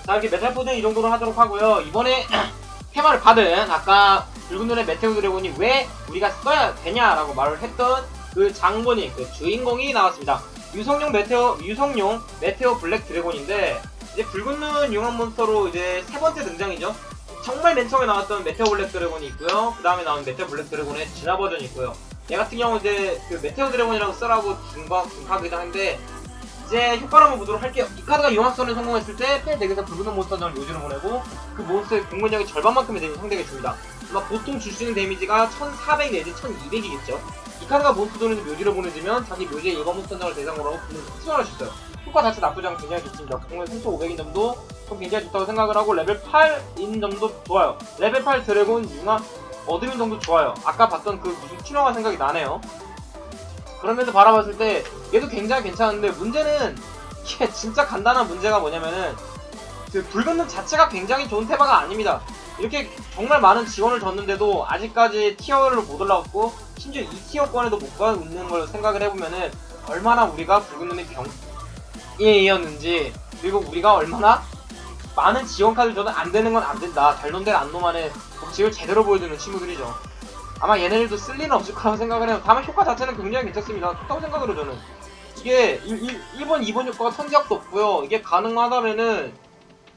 자, 이렇게 메탈포드 이 정도로 하도록 하고요. 이번에 테마를 받은 아까 붉은 눈의 메테오 드래곤이 왜 우리가 써야 되냐라고 말을 했던 그 장본인, 그 주인공이 나왔습니다. 유성용 메테오 블랙 드래곤인데, 이제 붉은 눈 융합 몬스터로 이제 세 번째 등장이죠. 정말 맨 처음에 나왔던 메테오 블랙 드래곤이 있고요. 그 다음에 나온 메테오 블랙 드래곤의 진화 버전이 있고요. 얘 같은 경우 이제 그 메테오 드래곤이라고 쓰라고 준카기도 한데, 이제 효과를 한번 보도록 할게요. 이 카드가 융합선을 성공했을 때 패 덱에서 붉은 눈 몬스터전을 묘지로 보내고 그 몬스터의 공격력의 절반만큼의 데미지 상대에게 줍니다. 아마 보통 줄 수 있는 데미지가 1400 내지 1200이겠죠. 이 카드가 몬스터전에서 묘지로 보내주면 자기 묘지의 일반 몬스터전을 대상으로 하고 분을 특수화할 수 있어요. 효과 자체 나쁘지 않고 굉장히 좋습니다. 공격 3500인 점도 좀 굉장히 좋다고 생각을 하고, 레벨 8인 점도 좋아요. 레벨 8 드래곤 융합 어드민 점도 좋아요. 아까 봤던 그 무슨 튜너가 생각이 나네요. 그러면서 바라봤을 때 얘도 굉장히 괜찮은데, 문제는 이게 진짜 간단한 문제가 뭐냐면은 그 붉은 눈 자체가 굉장히 좋은 테마가 아닙니다. 이렇게 정말 많은 지원을 줬는데도 아직까지 티어를 못 올라갔고, 심지어 2티어권에도 못 가고 있는 걸 생각을 해보면은 얼마나 우리가 붉은 눈의 병이었는지, 그리고 우리가 얼마나 많은 지원 카드를 줘도 안 되는 건 안 된다, 잘놈된 안놈만의 법칙을 제대로 보여주는 친구들이죠. 아마 얘네들도 쓸 일은 없을 거라고 생각을 해요. 다만 효과 자체는 굉장히 괜찮습니다. 좋다고 생각으로 저는. 이게 1번, 2번 효과가 천지약도 없고요. 이게 가능하다면은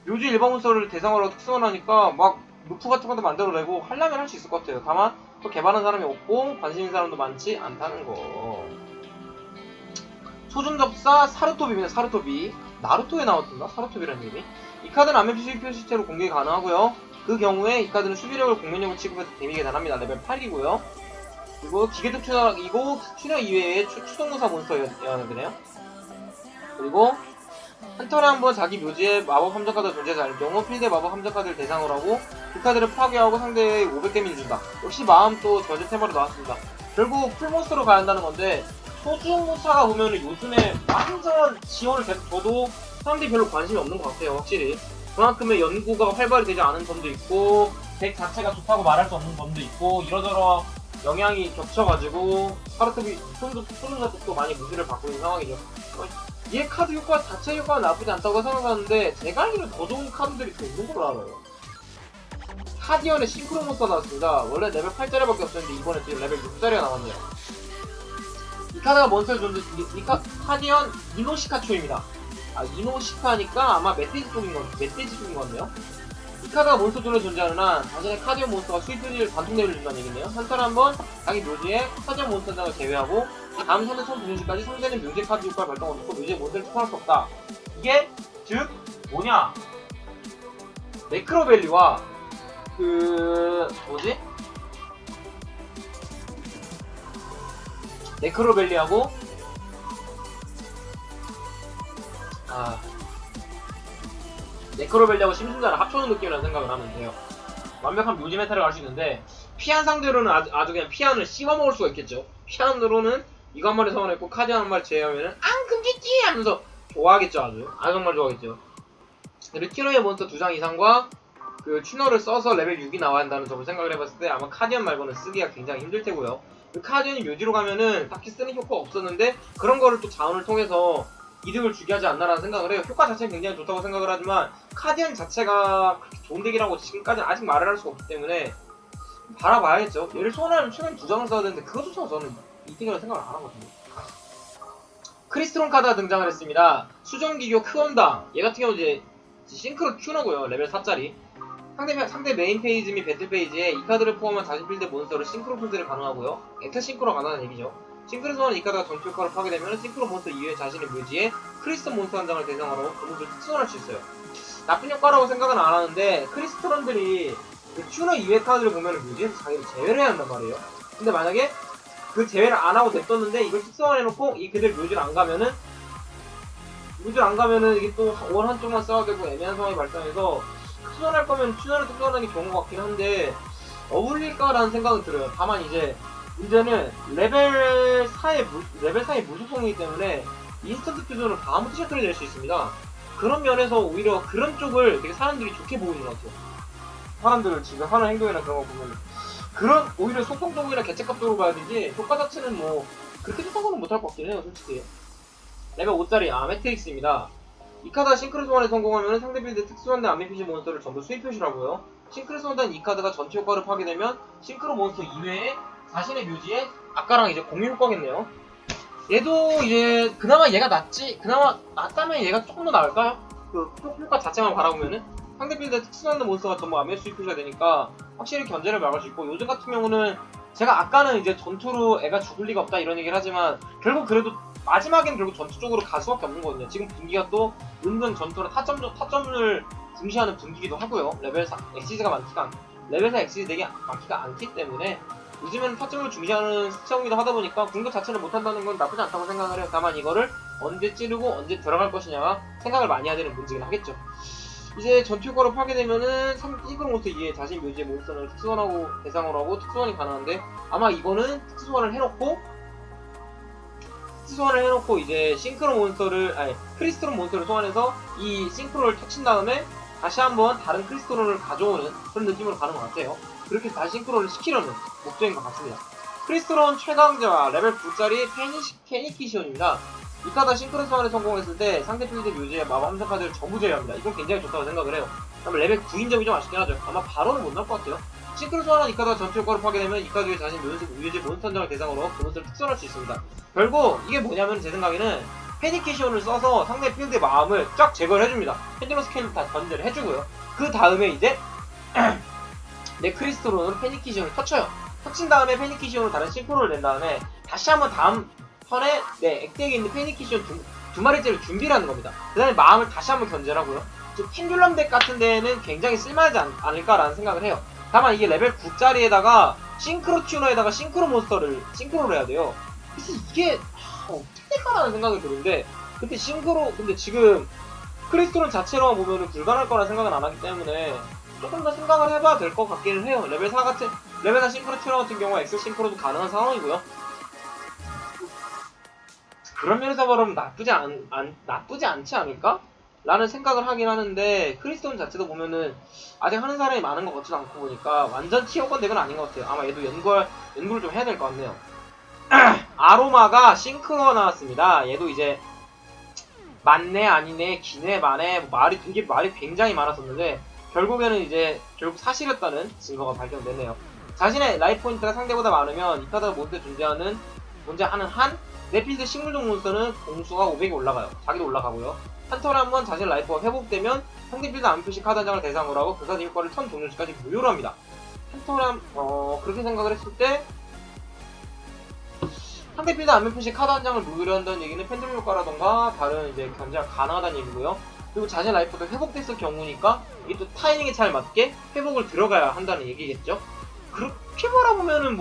묘지 일반 몬스터를 대상으로 특성을 하니까 막 루프 같은 것도 만들어내고 하려면 할 수 있을 것 같아요. 다만 또 개발한 사람이 없고 관심 있는 사람도 많지 않다는 거. 소중접사 사르토비입니다. 사르토비. 나루토에 나왔던가? 사르토비라는 이름이. 이 카드는 안면 표시체로 공격이 가능하고요. 그 경우에 이 카드는 수비력을 공격력을 취급해서 데미지가 달합니다. 레벨 8이고요. 그리고 기계특 튜너이고 튜너 이외에 추동무사 몬스터여야 되네요. 그리고 한 턴에 한 번 자기 묘지에 마법 함정 카드가 존재하지 않을 경우 필드의 마법 함정 카드를 대상으로 하고 그 카드를 파괴하고 상대에 500 데미지 준다. 역시 마음 또 저지 테마로 나왔습니다. 결국 풀몬스터로 가야 한다는 건데, 소중무사가 보면은 요즘에 완전 지원을 계속 줘도 사람들이 별로 관심이 없는 것 같아요. 확실히 그만큼의 연구가 활발히 되지 않은 점도 있고, 덱 자체가 좋다고 말할 수 없는 점도 있고, 이러저러 영향이 겹쳐가지고 사르토비 소중자 쪽도 많이 무시를 받고 있는 상황이죠. 얘 카드 효과 자체 효과가 나쁘지 않다고 생각하는데, 제가 알기로는 더 좋은 카드들이 더 있는 걸로 알아요. 카디언의 싱크로 몬스터 나왔습니다. 원래 레벨 8짜리밖에 없었는데 이번에 지금 레벨 6짜리가 나왔네요. 이 카드가 몬스터를 줬는데, 카디언 이노시카초입니다. 아, 이노시카니까 아마 멧돼지 쪽인 것 같네요. 이 카드가 몬스터존에 존재하는 한 자신의 카디언 몬스터가 수입 표지를 반통 데미를 준다는 얘기네요. 한 턴에 한 번 자기 묘지에 카디언 몬스터장을 제외하고 다음 현대 선 분신까지 상대는 묘지 카드 효과를 발동 없고 묘지의 몬스터를 특화할 수 없다. 이게 즉 뭐냐, 네크로벨리와 그 뭐지? 네크로벨리하고 네크로벨리하고 심순자를 합쳐놓은 느낌이라는 생각을 하면 돼요. 완벽한 묘지 메타를 갈 수 있는데, 피한 상대로는 아주 그냥 피한을 씹어먹을 수가 있겠죠. 피한으로는 이거 한 마리 서원했고 카드 한 마리 제외하면은 금지지 하면서 좋아하겠죠. 아주 정말 좋아하겠죠. 그리고 튜너의 몬스터 2장 이상과 그 튜너를 써서 레벨 6이 나와야 한다는 점을 생각을 해봤을 때 아마 카디언 말고는 쓰기가 굉장히 힘들 테고요. 그 카디언이 묘지로 가면은 딱히 쓰는 효과가 없었는데, 그런 거를 또 자원을 통해서 이득을 주게 하지 않나라는 생각을 해요. 효과 자체는 굉장히 좋다고 생각을 하지만 카디언 자체가 그렇게 좋은 덱이라고 지금까지는 아직 말을 할 수가 없기 때문에 바라봐야겠죠. 얘를 소환하면 최근 2장을 써야 되는데 그것조차 저는 이득이라고 생각을 안 하거든요. 크리스트론 카드가 등장을 했습니다. 수정기교 크원당. 얘 같은 경우 이제 싱크로 튜너고요. 레벨 4짜리. 상대 메인 페이지 및 배틀 페이지에 이 카드를 포함한 자신 필드 몬스터를 싱크로 풀드를 가능하고요. 액터 싱크로가 가능한 얘기죠. 싱크로 소환은 이 카드가 전투 효과를 파괴되면 싱크로 몬스터 이외에 자신의 묘지에 크리스톤 몬스터 한 장을 대상으로 그 몬스터를 특수환할 수 있어요. 나쁜 효과라고 생각은 안 하는데, 크리스트론들이 그 튜너 이외 카드를 보면 묘지에서 자기를 제외를 해야 한단 말이에요. 근데 만약에 그 제외를 안 하고 냅뒀는데 이걸 특수환해놓고 이 그들 묘지를 안 가면은 이게 또 원 한쪽만 써야 되고 애매한 상황이 발생해서, 특수환할 거면 튜너를 특수환하는 게 좋은 것 같긴 한데 어울릴까라는 생각은 들어요. 다만 이제 문제는 레벨 4의 무속성이기 때문에 인스턴트 퓨전을 다음부터 시작해야 될 수 있습니다. 그런 면에서 오히려 그런 쪽을 되게 사람들이 좋게 보고 있는 것 같아요. 사람들을 지금 하는 행동이나 그런 거 보면 그런 오히려 소통적이나 개체값적으로 봐야 되지, 효과 자체는 뭐 그렇게 좋다고는 못할 것 같긴 해요. 솔직히 레벨 5짜리 매트릭스입니다. 이 카드가 싱크로 소환에 성공하면 상대 빌드 특수한데 안메피시 몬스터를 전부 수입 표시라고요. 싱크로 소환된 이 카드가 전체 효과를 파괴되면 싱크로 몬스터 이외에 자신의 묘지에 아까랑 이제 공유 효과겠네요. 얘도 이제 그나마 얘가 낫지, 그나마 낫다면 얘가 조금 더 나을까요? 그 효과 자체만 바라보면은 상대 빌드에 특수한 몬스터가 전부 암메 수입 표시가 되니까 확실히 견제를 막을 수 있고, 요즘 같은 경우는 제가 아까는 이제 전투로 애가 죽을 리가 없다 이런 얘기를 하지만 결국 그래도 마지막엔 결국 전투 쪽으로 갈 수밖에 없는 거거든요. 지금 분기가 또 은근 전투로 타점을 중시하는 분기기도 하고요. 레벨 4 엑시즈가 레벨 4 엑시즈 되게 많지가 않기 때문에 요즘에는 타점을 중시하는 시청이기도 하다 보니까 공격 자체를 못한다는 건 나쁘지 않다고 생각을 해요. 다만 이거를 언제 찌르고 언제 들어갈 것이냐가 생각을 많이 해야 되는 문제긴 하겠죠. 이제 전투 효과로 파괴되면은 싱크로 몬스터 이에 자신 묘지의 몬스터를 특수원하고 대상으로 하고 특수원이 가능한데, 아마 이거는 특수원을 해놓고 이제 싱크로 몬스터를 크리스토론 몬스터를 소환해서 이 싱크로를 터친 다음에 다시 한번 다른 크리스토론을 가져오는 그런 느낌으로 가는 것 같아요. 그렇게 다시 싱크로를 시키려는 목적인 것 같습니다. 크리스토론 최강자 레벨 9짜리 페니키시온입니다. 이 카드 싱크로 소환에 성공했을 때 상대 필드 묘지의 마법 함정 카드를 전부 제외합니다. 이건 굉장히 좋다고 생각을 해요. 그다음에 레벨 9인 점이 좀 아쉽긴 하죠. 아마 바로는 못 나올 것 같아요. 싱크로 소환한 이 카드가 전투 효과를 파괴되면 이 카드에 자신 묘지 몬스터 한장을 대상으로 그 몬스터를 특수할 수 있습니다. 결국 이게 뭐냐면 제 생각에는 페니키시온을 써서 상대 필드의 마음을 쫙 제거를 해줍니다. 펜듈럼 스케일을 다 견제를 해주고요. 그 다음에 이제 내 크리스토론으로 페니키시온을 터쳐요. 터친 다음에 페니키시온으로 다른 싱크로를 낸 다음에 다시 한번 다음 턴에 내 액덱에 있는 페니키시온 두 마리째를 준비를 하는 겁니다. 그 다음에 마음을 다시 한번 견제를 하고요. 즉 펜듈럼 덱 같은 데에는 굉장히 쓸만하지 않을까라는 생각을 해요. 다만 이게 레벨 9짜리에다가 싱크로 튜너에다가 싱크로 몬스터를 싱크로를 해야 돼요. 그래서 이게 어떻게 될까라는 생각이 드는데, 근데 지금 크리스토론 자체로만 보면은 불가능할 거라 생각은 안 하기 때문에 조금 더 생각을 해봐야 될 것 같기는 해요. 레벨 4 싱크로 튜너 같은 경우가 엑셀 싱크로도 가능한 상황이고요. 그런 면에서 말하면 나쁘지 않지 않을까? 라는 생각을 하긴 하는데, 크리스톤 자체도 보면은 아직 하는 사람이 많은 것 같지도 않고 보니까 완전 티어권 덱은 아닌 것 같아요. 아마 얘도 연구를 좀 해야 될 것 같네요. 아로마가 싱크로가 나왔습니다. 얘도 이제 맞네 아니네 기네 마네 말이 굉장히 많았었는데 결국 사실이었다는 증거가 발견됐네요. 자신의 라이프 포인트가 상대보다 많으면 이 카드가 존재하는 한 내필드 식물종 몬스터는 공수가 500이 올라가요. 자기도 올라가고요. 한 턴에 한 번 자신의 라이프가 회복되면 상대 필드 안표시 카드 한 장을 대상으로 하고 그 카드 효과를 턴 종료시까지 무효로 합니다. 한 턴에 그렇게 생각을 했을 때 상대 필드 안면표시 카드 한 장을 무효로 한다는 얘기는 펜듈럼 효과라던가 다른 이제 견제가 가능하다는 얘기고요. 그리고 자신의 라이프가 회복됐을 경우니까 이게 또 타이밍에 잘 맞게 회복을 들어가야 한다는 얘기겠죠. 그렇게 바라보면은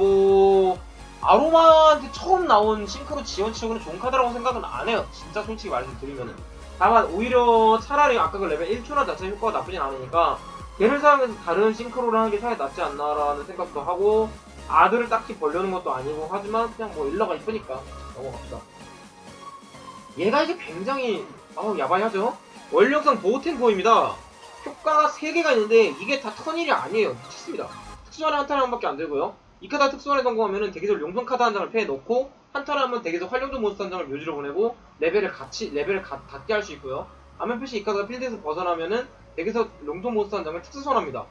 아로마한테 처음 나온 싱크로 지원치고는 좋은 카드라고 생각은 안 해요. 진짜 솔직히 말씀드리면은. 다만 오히려 차라리 아까 그 레벨 1초나 자체 효과가 나쁘진 않으니까 얘를 사용해서 다른 싱크로를 하는 게 차라리 낫지 않나라는 생각도 하고, 아들을 딱히 벌려는 것도 아니고 하지만 그냥 일러가 이쁘니까 넘어갑시다. 얘가 이제 굉장히 야바이하죠? 원령성 보호템포입니다. 효과가 3개가 있는데 이게 다 턴일이 아니에요. 미쳤습니다. 특수환에 한 턴에 한 번밖에 안 되고요. 이 카드 특수환에 성공하면은 덱에서 용성 카드 한 장을 패해 놓고 한 턴에 한 번 덱에서 활용종 몬스터 한 장을 묘지로 보내고 레벨을 닿게 할 수 있고요. 안면 표시 이 카드가 필드에서 벗어나면은 덱에서 용종 몬스터 한 장을 특수 소환합니다.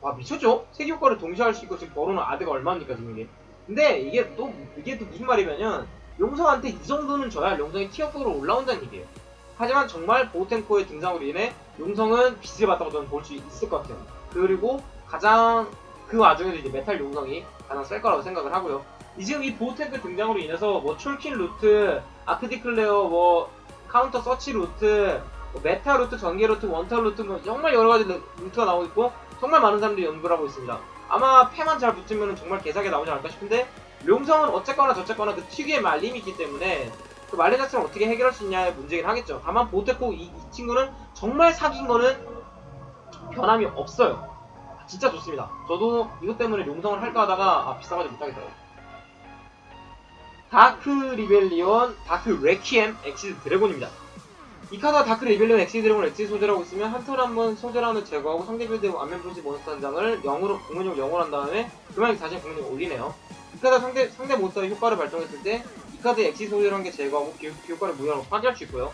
와 미쳤죠? 3개 효과를 동시에 할 수 있고 지금 벌어놓은 아드가 얼마입니까 지금 이게. 근데 이게 또 무슨 말이냐면 용성한테 이 정도는 줘야 용성이 티어4로 올라온다는 얘기예요. 하지만 정말 보호템코의 등장으로 인해 용성은 빚을 봤다고 저는 볼 수 있을 것 같아요. 그리고 가장 그 와중에도 이제 메탈 용성이 가장 셀 거라고 생각을 하고요. 지금 이 보호템코 등장으로 인해서 촐킨 루트, 아크디클레어, 카운터 서치 루트, 메타 루트, 전개 루트, 원타 루트 정말 여러가지 루트가 나오고 있고 정말 많은 사람들이 연구를 하고 있습니다. 아마 패만 잘 붙으면 정말 개사게 나오지 않을까 싶은데, 용성은 어쨌거나 저쨌거나 그 특유의 말림이 있기 때문에 그 말림 자체를 어떻게 해결할 수 있냐의 문제긴 하겠죠. 다만 보테코 이 친구는 정말 사귄 거는 변함이 없어요. 진짜 좋습니다. 저도 이것 때문에 용성을 할까 하다가 비싸가지고 못하겠어요. 다크 리벨리온, 다크 레퀴엠, 엑시드 드래곤입니다. 이 카드가 다크 리벨리온 엑시드 드래곤을 엑시드 소재라고 있으면 한 턴에 한 번 소재라는 제거하고 상대 빌드 안면 표시 몬스터 한 장을 공격력을 0으로 한 다음에 그만큼 자신의 공격력을 올리네요. 이 카드가 상대 몬스터의 효과를 발동했을 때 이 카드의 엑시드 소재라는 게 제거하고 그 효과를 무효로 파괴할 수 있고요.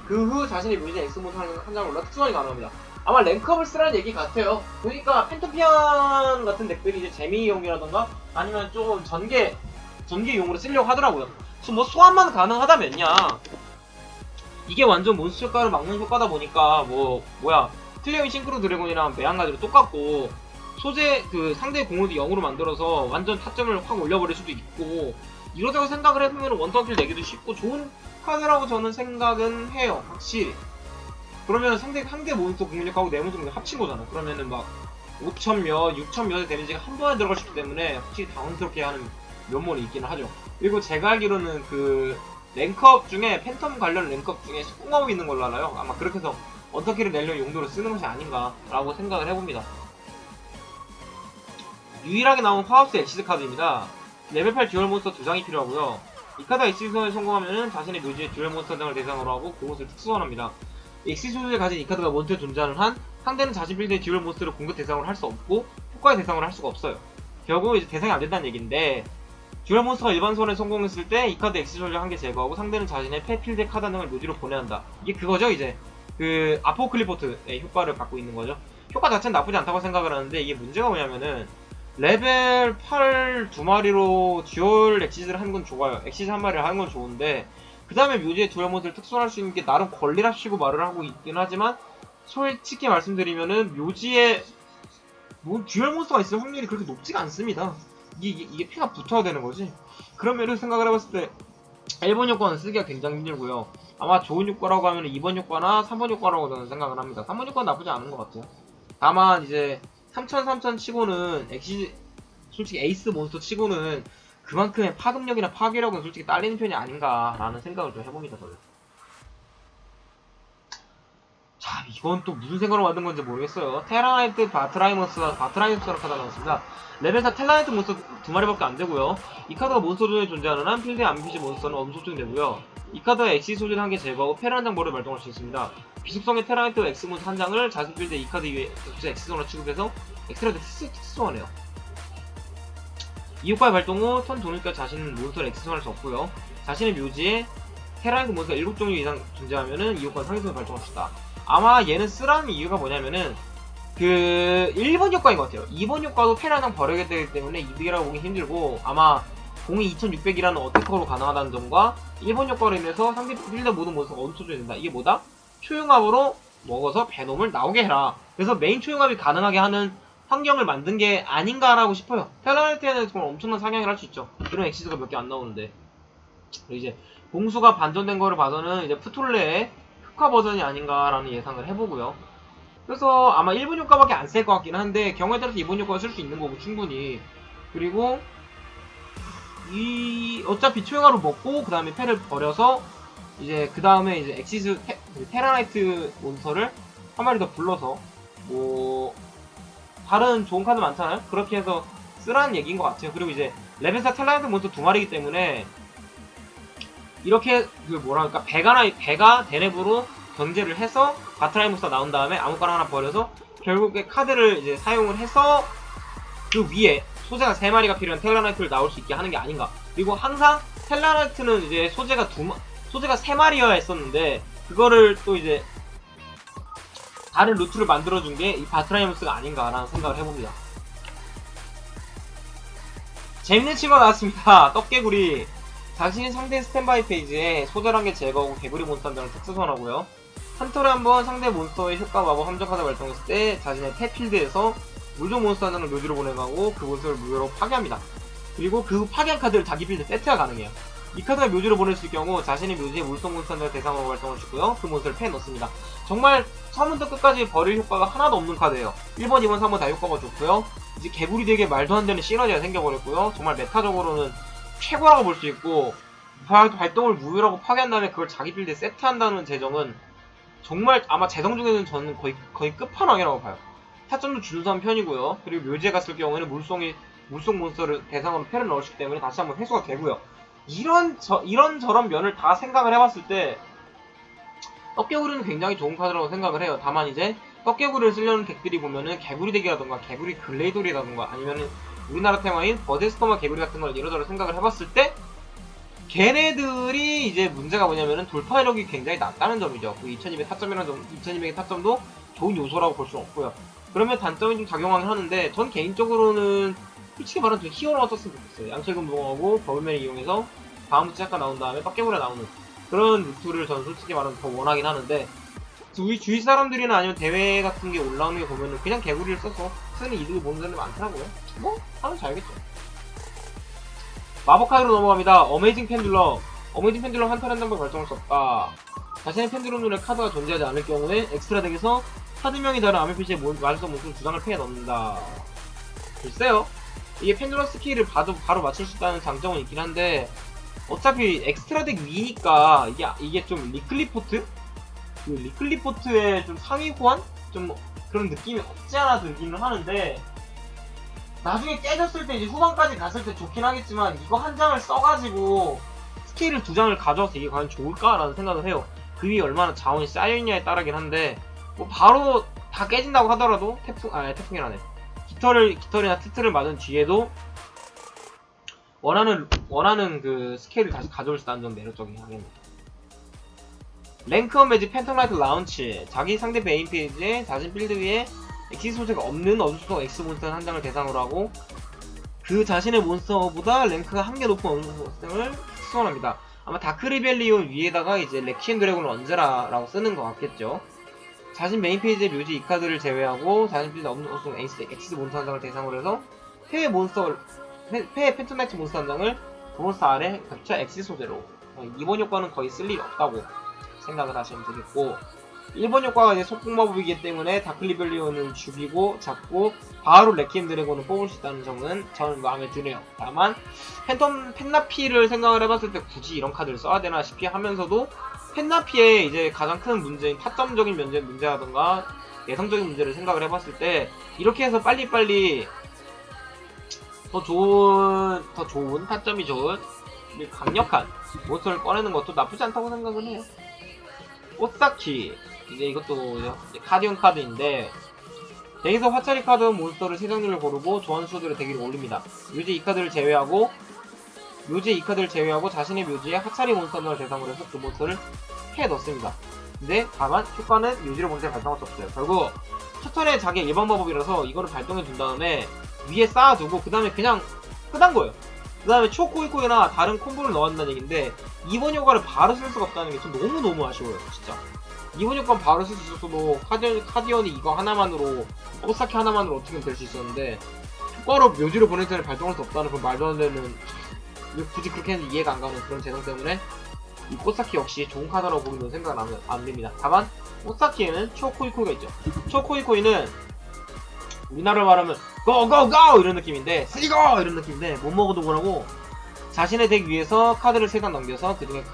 그 후 자신의 묘지에 X몬스터 한 장을 올라 특수환이 가능합니다. 아마 랭크업을 쓰라는 얘기 같아요. 그러니까 펜토피안 같은 덱들이 이제 재미용이라던가 아니면 좀 전개용으로 쓰려고 하더라고요. 그래서 뭐 소환만 가능하다면야 이게 완전 몬스터 효과를 막는 효과다 보니까 클리어인 싱크로 드래곤이랑 매한가지로 똑같고 소재 그 상대의 공을 0으로 만들어서 완전 타점을 확 올려버릴 수도 있고 이러다고 생각을 해보면 원턴킬 내기도 쉽고 좋은 카드라고 저는 생각은 해요. 확실히. 그러면 상대 몬스터 공격하고 내 몬스터 공격 합친 거잖아. 그러면은 막 5,000몇, 6,000몇의 데미지가 한 번에 들어갈 수 있기 때문에 확실히 당황스럽게 하는 면모는 있기는 하죠. 그리고 제가 알기로는 그 랭크업 중에 팬텀 관련 랭크업 중에 속공하고 있는 걸로 알아요. 아마 그렇게 해서 언터키를 내려는 용도로 쓰는 것이 아닌가라고 생각을 해봅니다. 유일하게 나온 화합스 엑시드 카드입니다. 레벨 8 듀얼 몬스터 2장이 필요하고요. 이 카드가 엑시드에 성공하면은 자신의 묘지에 듀얼 몬스터 등을 대상으로 하고 그것을 특수환합니다. 엑시드 소재를 가진 이 카드가 몬스터에 존재하는 한 상대는 자신 빌드의 듀얼 몬스터를 공격 대상으로 할 수 없고 효과의 대상으로 할 수가 없어요. 결국 이제 대상이 안 된다는 얘기인데 듀얼 몬스터가 일반 소환에 성공했을 때 이 카드 엑시드 소재 한 개 제거하고 상대는 자신의 패필드의 카드 등을 묘지로 보내야 한다. 이게 그거죠 이제 그 아포클리포트의 효과를 갖고 있는 거죠. 효과 자체는 나쁘지 않다고 생각을 하는데 이게 문제가 뭐냐면은 레벨 8 두 마리로 듀얼 엑시즈를 하는 건 좋아요. 엑시즈 한 마리를 하는 건 좋은데 그 다음에 묘지의 듀얼 몬스터를 특수할 수 있는 게 나름 권리랍시고 말을 하고 있긴 하지만 솔직히 말씀드리면은 묘지에 듀얼 몬스터가 있을 확률이 그렇게 높지가 않습니다. 이게 피가 붙어야 되는 거지. 그런 면에서 생각을 해봤을 때 1번 효과는 쓰기가 굉장히 힘들고요. 아마 좋은 효과라고 하면 2번 효과나 3번 효과라고 저는 생각을 합니다. 3번 효과는 나쁘지 않은 것 같아요. 다만 이제 3000 치고는 솔직히 에이스 몬스터 치고는 그만큼의 파급력이나 파괴력은 솔직히 딸리는 편이 아닌가라는 생각을 좀 해봅니다. 저는. 자, 이건 또 무슨 생각으로 만든 건지 모르겠어요. 테라나이트 바트라이머스라는 카드가 나왔습니다. 레벨 4 텔라나이트 몬스터 두 마리밖에 안 되고요. 이 카드가 몬스터 존에 존재하는 한 필드의 암피시 몬스터는 엄소증 되고요. 이 카드가 엑시 소진 한 개 제거하고 페라 한 장 버를 발동할 수 있습니다. 비속성의 테라나이트 엑스 몬스터 한 장을 자신 필드에 이 카드 위에 엑스존으로 취급해서 엑스라드 특수소환해요. 이 효과의 발동 후 턴 도니까 자신은 몬스터를 엑스존을 적고요. 자신의 묘지에 테라나이트 몬스터가 7종류 이상 존재하면은 이 효과는 상위선을 발동할 수 있다. 아마 얘는 쓰라는 이유가 뭐냐면은 그 1번 효과인 것 같아요. 2번 효과도 페라랑 버려야 되기 때문에 이득이라고 보기 힘들고 아마 공이 2600이라는 어택커로 가능하다는 점과 1번 효과로 인해서 상대 필드 모든 몬스터가 엄청줘야 된다. 이게 뭐다? 초융합으로 먹어서 베놈을 나오게 해라. 그래서 메인 초융합이 가능하게 하는 환경을 만든 게 아닌가라고 싶어요. 테라나이트에는 정말 엄청난 상향을 할 수 있죠. 이런 엑시드가 몇 개 안 나오는데. 이제 공수가 반전된 거를 봐서는 이제 푸톨레의 효과 버전이 아닌가라는 예상을 해보고요. 그래서 아마 1번 효과밖에 안 쓸 것 같긴 한데 경우에 따라서 2번 효과를 쓸 수 있는 거고 충분히. 그리고 어차피 초용화로 먹고 그 다음에 패를 버려서 이제 그 다음에 이제 엑시즈 테라나이트 몬스터를 한 마리 더 불러서 뭐 다른 좋은 카드 많잖아요. 그렇게 해서 쓰라는 얘기인 것 같아요. 그리고 이제 레벨 4 테라나이트 몬스터 두 마리이기 때문에 이렇게 그 뭐랄까 배가 대랩으로 견제를 해서 바트라이무스가 나온 다음에 아무거나 하나 버려서 결국에 카드를 이제 사용을 해서 그 위에 소재가 3마리가 필요한 텔라나이트를 나올 수 있게 하는 게 아닌가. 그리고 항상 텔라나이트는 이제 소재가 3마리여야 했었는데 그거를 또 이제 다른 루트를 만들어준 게 이 바트라이무스가 아닌가라는 생각을 해봅니다. 재밌는 친구가 나왔습니다. 떡개구리. 자신이 상대 스탠바이 페이지에 소재를 한 개 제거하고 개구리 몬스터 한 장을 특수선하고요. 한 턴에 한번 상대 몬스터의 효과 마법 함정 카드 발동했을 때 자신의 탭필드에서 물종 몬스터 한 장을 묘지로 보내가고 그 몬스터를 무효로 파괴합니다. 그리고 그 파괴한 카드를 자기 필드 세트가 가능해요. 이 카드가 묘지로 보냈을 경우 자신의 묘지에 물성 몬스터 한 장을 대상으로 발동을 시고요. 그 몬스터를 패에 넣습니다. 정말 처음부터 끝까지 버릴 효과가 하나도 없는 카드예요. 1번, 2번, 3번 다 효과가 좋고요. 이제 개구리 덱에 말도 안 되는 시너지가 생겨버렸고요. 정말 메타적으로는 최고라고 볼 수 있고 발동을 무효라고 파괴한 다음에 그걸 자기 빌드에 세트한다는 재정은 정말 아마 재정 중에는 저는 거의 끝판왕이라고 봐요. 타점도 준수한 편이고요. 그리고 묘지에 갔을 경우에는 물속 몬스터를 대상으로 패를 넣었기 때문에 다시 한번 회수가 되고요. 이런저런 면을 다 생각을 해봤을 때 떡개구리는 굉장히 좋은 카드라고 생각을 해요. 다만 이제 떡개구리를 쓰려는 덱들이 보면은 개구리 덱이라던가 개구리 글레이돌이라던가 아니면은 우리나라 테마인 버데스토마 개구리 같은 걸 이러저러 생각을 해봤을 때 걔네들이 이제 문제가 뭐냐면은 돌파력이 굉장히 낮다는 점이죠. 그 2200 타점이라는 점, 2200의 타점도 좋은 요소라고 볼 수는 없고요. 그러면 단점이 좀 작용하긴 하는데, 전 개인적으로는 솔직히 말하면 좀 히어로가 떴으면 좋겠어요. 양철근 무공하고 버블맨을 이용해서 다음부터 잠깐 나온 다음에 빡개물에 나오는 그런 루트를 저는 솔직히 말하면 더 원하긴 하는데, 우리 주위 사람들이나 아니면 대회 같은 게 올라오는 게 보면은 그냥 개구리를 써서 쓰는 이득을 보는 사람들이 많더라고요. 뭐 하면 잘겠죠. 마법카드로 넘어갑니다. 어메이징 펜듈럼. 어메이징 펜듈럼 한 턴에 한 번 발동할 수 없다. 자신의 펜듈럼 눈에 카드가 존재하지 않을 경우에 엑스트라 덱에서 카드명이 다른 아메피시의 마술성 몬스터 2장을 패에 넣는다. 글쎄요. 이게 펜듈럼 스킬을 바로 맞출 수 있다는 장점은 있긴 한데, 어차피 엑스트라 덱 위니까 이게 좀 리클리포트? 그 리클리포트의 좀 상위 호환? 좀 그런 느낌이 없지 않아 들기는 하는데, 나중에 깨졌을 때 이제 후반까지 갔을 때 좋긴 하겠지만, 이거 한 장을 써가지고 스킬을 2장을 가져와서 이게 과연 좋을까라는 생각을 해요. 그 위에 얼마나 자원이 쌓여있냐에 따라긴 한데, 뭐 바로 다 깨진다고 하더라도 태풍이라네. 깃털이나 티트를 맞은 뒤에도 원하는 그 스케일을 다시 가져올 수 있다는 점 매력적이긴 하겠네. 랭크업 매직 팬텀라이트 라운치. 자기 상대 메인 페이지에 자신 필드 위에 엑시스 소재가 없는 어둠속 X 몬스터 한 장을 대상으로 하고, 그 자신의 몬스터보다 랭크가 한 개 높은 어둠속 몬스터를 수원합니다. 아마 다크리벨리온 위에다가 이제 렉시앤 드래곤을 얹으라라고 쓰는 것 같겠죠. 자신 메인 페이지의 묘지 이 카드를 제외하고 자신 필드 없는 어둠속 엑시스 몬스터 한 장을 대상으로 해서 폐의 팬텀라이트 몬스터 한 장을 그 몬스터 아래 겹쳐 엑시스 소재로. 이번 효과는 거의 쓸 일이 없다고 생각을 하시면 되겠고, 1번 효과가 이제 속공 마법이기 때문에 다클리벨리온을 죽이고 잡고 바로 레키엠 드래곤을 뽑을 수 있다는 점은 저는 마음에 드네요. 다만 펜나피를 생각을 해봤을 때 굳이 이런 카드를 써야 되나 싶게 하면서도, 펜나피의 이제 가장 큰 문제인 타점적인 문제라던가 내성적인 문제를 생각을 해봤을 때, 이렇게 해서 빨리빨리 더 좋은 타점이 좋은 강력한 몬스터를 꺼내는 것도 나쁘지 않다고 생각은 해요. 꽃사키. 이제 이것도 카디온 카드인데, 덱에서 화차리 카드 몬스터를 3장들을 고르고 조합 수들의 대기를 올립니다. 묘지 이 카드를 제외하고 자신의 묘지에 하차리 몬스터를 대상으로 해서 그 몬스터를 패에 넣습니다. 근데 다만 효과는 묘지로 본체 발동할 수 없어요. 결국 첫 턴에 자기의 일반 마법이라서 이거를 발동해 준 다음에 위에 쌓아두고 그 다음에 그냥 끝난 거예요. 그 다음에 초코이코이나 다른 콤보를 넣었다는 얘기인데, 이번 효과를 바로 쓸 수가 없다는 게 좀 너무너무 아쉬워요, 진짜. 이번 효과는 바로 쓸 수 있었어도 카디언이 이거 하나만으로, 꽃사키 하나만으로 어떻게든 될 수 있었는데, 효과로 묘지로 보낼 때는 발동할 수 없다는 그런 말도 안 되는, 굳이 그렇게 했는지 이해가 안 가는 그런 재성 때문에 이 꽃사키 역시 좋은 카드라고 보기는 생각은 안 됩니다. 다만 꽃사키에는 초코이코이가 있죠. 초코이코이는 우리나라로 말하면 고고고 이런 느낌인데, 쓰리고 이런 느낌인데, 못 먹어도 뭐라고 자신의 덱 위에서 카드를 3장 넘겨서 그 중에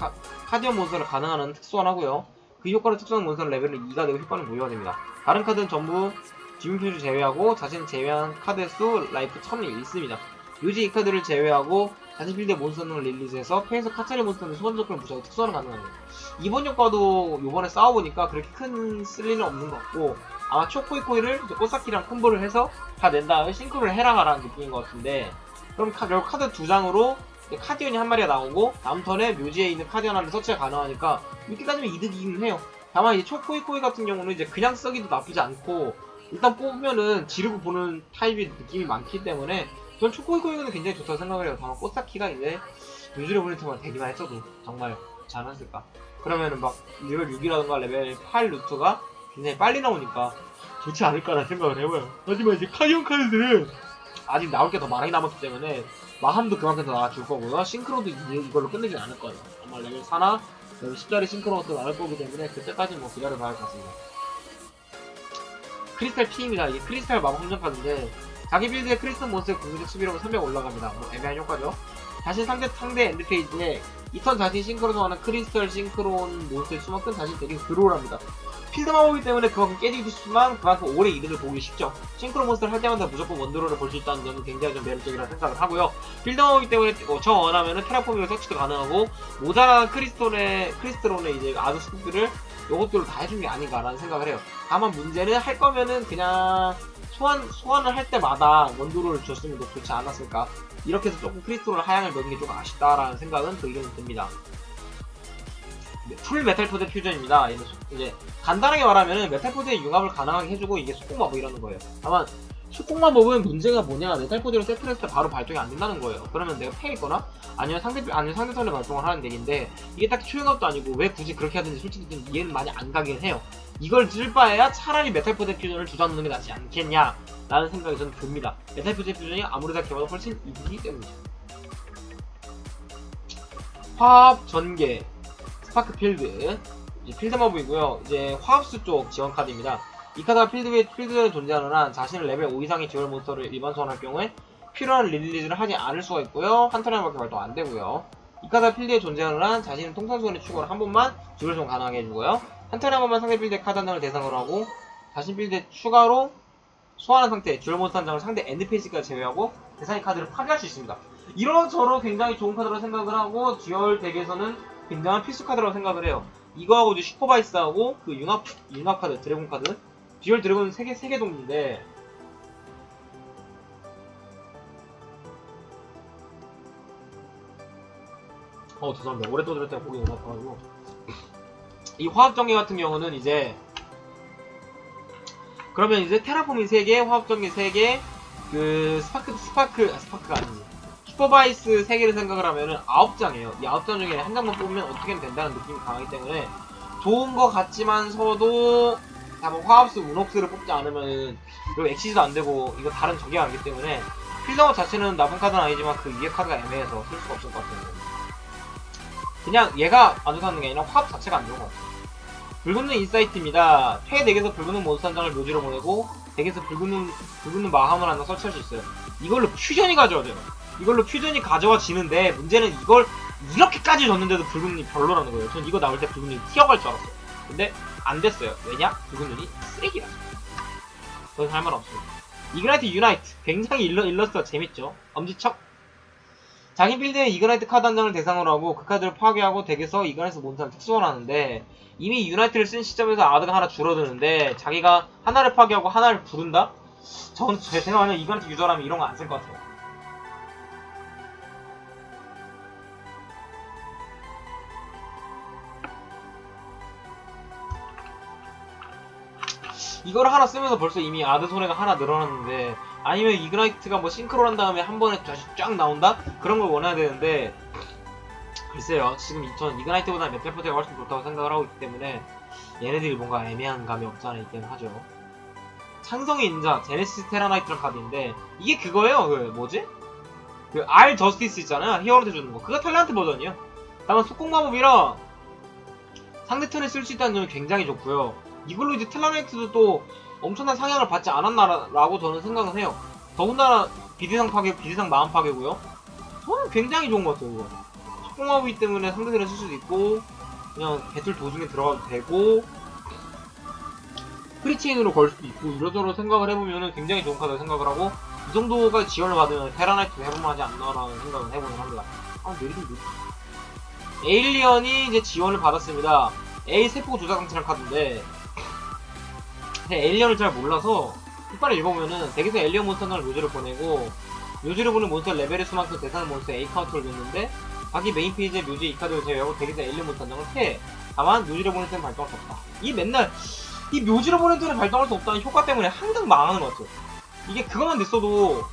카디언 몬스터를 가능하는 특수환하고요. 그 효과를 특수한 몬스터는 레벨을 2가 되고 효과는 무효가 됩니다. 다른 카드는 전부 지문표를 제외하고 자신 제외한 카드의 수 라이프 1000이 있습니다. 묘지 이 카드를 제외하고 자신 필드의 몬스터를 릴리즈해서 패에서 카차리 몬스터는 수반적으로 무시하고 특수환을 가능합니다. 이번 효과도 요번에 싸워보니까 그렇게 큰 쓸 일은 없는 것 같고, 아마 초코이코이를 꽃사키랑 콤보를 해서 다 낸 다음에 싱크로를 해라가라는 느낌인 것 같은데, 그럼 결국 카드 2장으로 카디언이 한 마리가 나오고 다음 턴에 묘지에 있는 카디언 하나를 서치가 가능하니까 이렇게 따지면 이득이긴 해요. 다만 이제 초코이코이 같은 경우는 이제 그냥 쓰기도 나쁘지 않고, 일단 뽑으면은 지르고 보는 타입의 느낌이 많기 때문에 전 초코이코이는 굉장히 좋다고 생각을 해요. 다만 꽃사키가 이제 묘지를 보낼 때만 되기만 했어도 정말 잘했을까. 그러면은 막 레벨 6이라던가 레벨 8 루트가 굉장히 빨리 나오니까 좋지 않을까라는 생각을 해봐요. 하지만 이제 카디언 카드들은 아직 나올 게 더 많이 남았기 때문에 마함도 그만큼 더 나와줄 거고요. 싱크로도 이걸로 끝내진 않을 거예요. 아마 레벨 4나 레벨 10짜리 싱크로도 나올 거기 때문에 그때까지는 뭐 기다려봐야 할 것 같습니다. 크리스탈 P입니다. 이게 크리스탈 마법 함정 카드인데, 자기 빌드의 크리스탈 몬스터의 공격력 11호가 300 올라갑니다. 뭐 애매한 효과죠. 자신 상대 엔드 페이지에 2턴 자신 싱크로 소환한 크리스탈 싱크로온 몬스터의 수만큼 자신 덱에서 들어오랍니다. 필드 마법이기 때문에 그만큼 깨지기도 쉽지만 그만큼 오래 이득을 보기 쉽죠. 싱크로 몬스터를 할 때마다 무조건 원드로를 볼 수 있다는 점은 굉장히 좀 매력적이라는 생각을 하고요. 필드 마법이기 때문에 저 원하면은 테라포밍을 서치도 가능하고, 모자란 크리스탈론의 이제 아드 스kup들을 요것들로 다 해준 게 아닌가라는 생각을 해요. 다만 문제는 할 거면은 그냥 소환을 할 때마다 원도를 줬으면 더 좋지 않았을까. 이렇게 해서 조금 크리스톨 하향을 넣는 게 좀 아쉽다라는 생각은 들기는 듭니다. 풀 메탈포드 퓨전입니다. 얘는 이제 간단하게 말하면은 메탈포드의 융합을 가능하게 해주고 이게 속공마법이라는 거예요. 다만 속공마법은 문제가 뭐냐, 메탈포드로 세트를 했을 때 바로 발동이 안 된다는 거예요. 그러면 내가 패했거나 아니면 상대편에 발동을 하는 얘기인데 이게 딱히 초용합도 아니고 왜 굳이 그렇게 하든지 솔직히 좀 이해는 많이 안 가긴 해요. 이걸 쓸 바에야 차라리 메탈포드 퓨전을 두자 놓는 게 낫지 않겠냐 라는 생각이 저는 듭니다. 메탈포드 퓨전이 아무리 생각해봐도 훨씬 이득이기 때문이죠. 화합 전개 스파크 필드, 필드 머브이고요. 이제 화합수 쪽 지원 카드입니다. 이 카드가 필드에 존재하는 한 자신을 레벨 5 이상의 듀얼 몬스터를 일반 소환할 경우에 필요한 릴리즈를 하지 않을 수가 있고요. 한 턴에밖에 발동 안 되고요. 이 카드가 필드에 존재하는 한 자신은 통상소환의 추가를 한 번만 듀얼 소환 가능하게 해주고요. 한 턴에 한 번만 상대 필드의 카드 한 장을 대상으로 하고 자신 필드에 추가로 소환한 상태에 듀얼 몬스터 한 장을 상대 엔드페이지까지 제외하고 대상의 카드를 파괴할 수 있습니다. 이런저런 굉장히 좋은 카드라고 생각을 하고 듀얼 덱에서는 굉장한 필수 카드라고 생각을 해요. 이거하고 이제 슈퍼바이스하고 그 융합 카드, 드래곤 카드. 듀얼 드래곤은 3개 동인데 죄송합니다. 오래 떠들 때가 보기 너무 아파가지고. 이 화합전개 같은 경우는 이제 그러면 이제 테라폼이 3개, 화합전개 3개, 그 스파크가 아니지. 슈퍼바이스 3개를 생각을 하면은 9장이에요. 이 9장 중에 한 장만 뽑으면 어떻게든 된다는 느낌이 강하기 때문에 좋은 거 같지만서도 다만 화합수 운옥스를 뽑지 않으면 그리고 엑시즈도 안 되고 이거 다른 적이 아니기 때문에 필드아웃 자체는 나쁜 카드는 아니지만 그 위에 카드가 애매해서 쓸 수가 없을 것 같아요. 그냥 얘가 안 좋다는 게 아니라 화합 자체가 안 좋은 것 같아요. 붉은 인사이트입니다. 퇴 덱에서 붉은 몬스터 한 장을 묘지로 보내고 덱에서 붉은 마함을 하나 설치할 수 있어요. 이걸로 퓨전이 가져와져요. 이걸로 퓨전이 가져와지는데 문제는 이걸 이렇게까지 줬는데도 붉은이 별로라는 거예요. 전 이거 나올 때 붉은이 튀어갈 줄 알았어요. 근데 안 됐어요. 왜냐? 붉은 눈이 쓰레기라서. 더 이상 할 말 없습니다. 이그나이트 유나이트. 굉장히 일러스트가 재밌죠. 엄지척. 자기 빌드에 이그나이트 카드 한 장을 대상으로 하고 그 카드를 파괴하고 덱에서 이그나이트 몬스터를 특수화하는데 이미 유나이트를 쓴 시점에서 아드가 하나 줄어드는데 자기가 하나를 파괴하고 하나를 부른다? 저는 제가 만약 이그나이트 유저라면 이런 거 안 쓸 것 같아요. 이거를 하나 쓰면서 벌써 이미 아드 손해가 하나 늘어났는데 아니면 이그나이트가 뭐 싱크로를 한 다음에 한 번에 다시 쫙 나온다? 그런 걸 원해야 되는데 글쎄요. 지금 전 이그나이트보다 메탈포트가 훨씬 좋다고 생각을 하고 있기 때문에 얘네들이 뭔가 애매한 감이 없지 않아 있긴 하죠. 찬성의 인자 제네시스 테라나이트라는 카드인데 이게 그거예요. 그 뭐지? 그 R 저스티스 있잖아요. 히어로한테 주는 거. 그거 탤런트 버전이요. 다만 속공마법이라 상대 턴에 쓸 수 있다는 점이 굉장히 좋고요. 이걸로 이제 텔라나이트도 또 엄청난 상향을 받지 않았나라고 저는 생각을 해요. 더군다나 비대상 파괴, 비대상 마음 파괴고요. 저는 굉장히 좋은 것 같아요. 이거. 속공마법이기 때문에 상대들은 쓸 수도 있고 그냥 배틀 도중에 들어가도 되고 프리체인으로 걸 수도 있고 이러저러 생각을 해보면 굉장히 좋은 카드라고 생각을 하고 이 정도가 지원을 받으면 테라나이트도 해볼만하지 않나라는 생각을 해보긴 합니다. 내리긴 느리. 에일리언이 이제 지원을 받았습니다. A 세포 조작장치란 카드인데 에일리언을 잘 몰라서 끝발을 읽어보면은 덱에서 에일리언 몬스터 하나를 묘지를 보내고 묘지를 보낸 몬스터 레벨의 수만큼 대상 몬스터 A 카운터를 줬는데 자기 메인 페이지에 묘지 이 카드를 제외하고 덱에서 에일리언 몬스터 한 장을 패. 다만 묘지를 보낼 때는 발동할 수 없다. 이 맨날 이 묘지를 보낼 때는 발동할 수 없다는 효과 때문에 항상 망하는 것 같아요. 이게 그것만 됐어도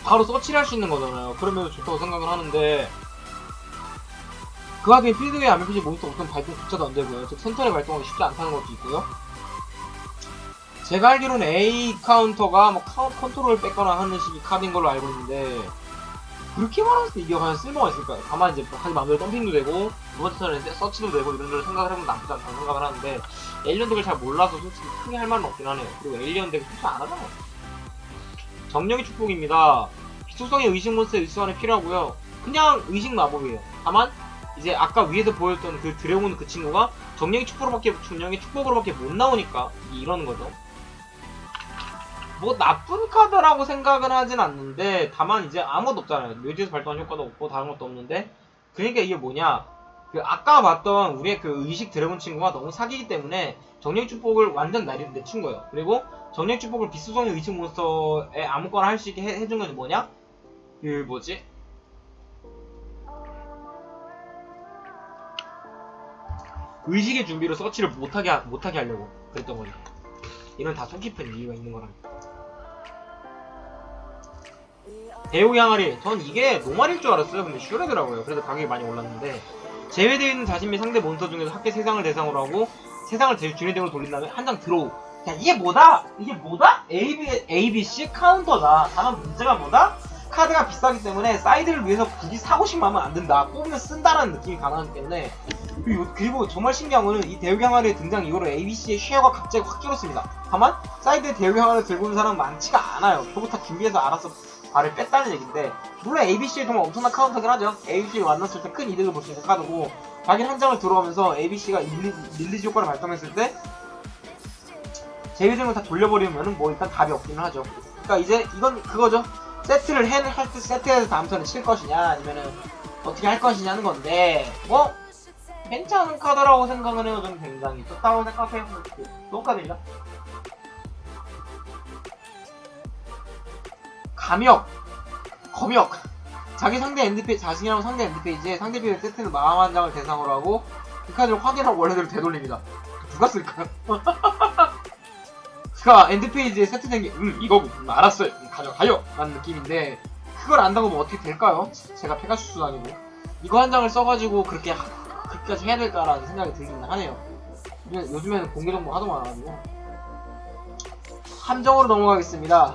바로 서치를 할 수 있는 거잖아요. 그러면 좋다고 생각을 하는데 그 와중에 필드에 RPG 몬스터 없으면 발동조차도 안 되고요. 즉 센터에 발동하기 쉽지 않다는 것도 있고요. 제가 알기로는 A 카운터가 뭐 컨트롤을 뺏거나 하는 식의 카드인 걸로 알고 있는데 그렇게 말했을 때 이게 과연 쓸모가 있을까요? 다만 이제 자기 마음대로 덤핑도 되고 두 번째 턴에 서치도 되고 이런 생각을 해보면 나쁘지 않다고 생각을 하는데 에일리언 덱을 잘 몰라서 솔직히 크게 할 말은 없긴 하네요. 그리고 에일리언 덱을 솔직히 안 하잖아요. 정령의 축복입니다. 비속성의 의식 몬스터의 의수환이 필요하고요. 그냥 의식 마법이에요. 다만 이제 아까 위에서 보였던 그 드래곤 그 친구가 정령의 축복으로밖에 못 나오니까 이러는 거죠. 뭐 나쁜 카드라고 생각은 하진 않는데 다만 이제 아무것도 없잖아요. 묘지에서 발동한 효과도 없고 다른 것도 없는데 그러니까 이게 뭐냐 그 아까 봤던 우리의 그 의식 드래곤 친구가 너무 사기이기 때문에 정령 축복을 완전 내친 거예요. 그리고 정령 축복을 비수성의 의식 몬스터에 아무거나 할 수 있게 해준 건 뭐냐? 그 뭐지? 의식의 준비로 서치를 못하게 하려고 그랬던 거죠. 이런 다 속 깊은 이유가 있는 거랑. 대우 양아리, 전 이게 노말일 줄 알았어요. 근데 슈레더라고요. 그래서 가격이 많이 올랐는데, 제외되어 있는 자신 및 상대 몬스터 중에서 학계 세상을 대상으로 하고 세상을 주인대로 돌린 다음에 한 장 드로우. 야, 이게 뭐다? ABC 카운터다. 다만 문제가 뭐다? 카드가 비싸기 때문에 사이드를 위해서 굳이 사고 싶으면 안 된다. 뽑으면 쓴다라는 느낌이 강하기 때문에. 그리고 정말 신기한 거는 이 대우 향아리의 등장 이후로 ABC의 쉐어가 갑자기 확 줄었습니다. 다만 사이드에 대우 향아리를 들고 있는 사람은 많지가 않아요. 그거 다 준비해서 알아서 발을 뺐다는 얘기인데, 물론 ABC에 정말 엄청난 카운터긴 하죠. ABC를 만났을 때 큰 이득을 볼 수 있는 카드고, 자기 한 장을 들어가면서 ABC가 릴리지 효과를 발동했을 때 제휴증을 다 돌려버리면은 뭐 일단 답이 없기는 하죠. 그러니까 이제 이건 그거죠. 세트를 할 때 세트해서 다음 턴에 칠 것이냐 아니면은 어떻게 할 것이냐는 건데, 뭐 괜찮은 카드라고 생각은 해요. 저는 굉장히 좋다고 생각해요. 좋은 카드입니다. 검역. 자기 상대 엔드페이지, 자신이랑 상대 엔드페이지에 상대편의 세트를 마음 한 장을 대상으로 하고 그 카드를 확인하고 원래대로 되돌립니다. 누가 쓸까요? 그니까 엔드페이지에 세트된 게 이거고 알았어요. 가져가요! 라는 느낌인데, 그걸 안다고 뭐 어떻게 될까요? 제가 페가수스도 아니고 이거 한 장을 써가지고 그렇게까지 해야 될까라는 생각이 들긴 하네요. 요즘에는 공개 정보 하도 많아가지고. 함정으로 넘어가겠습니다.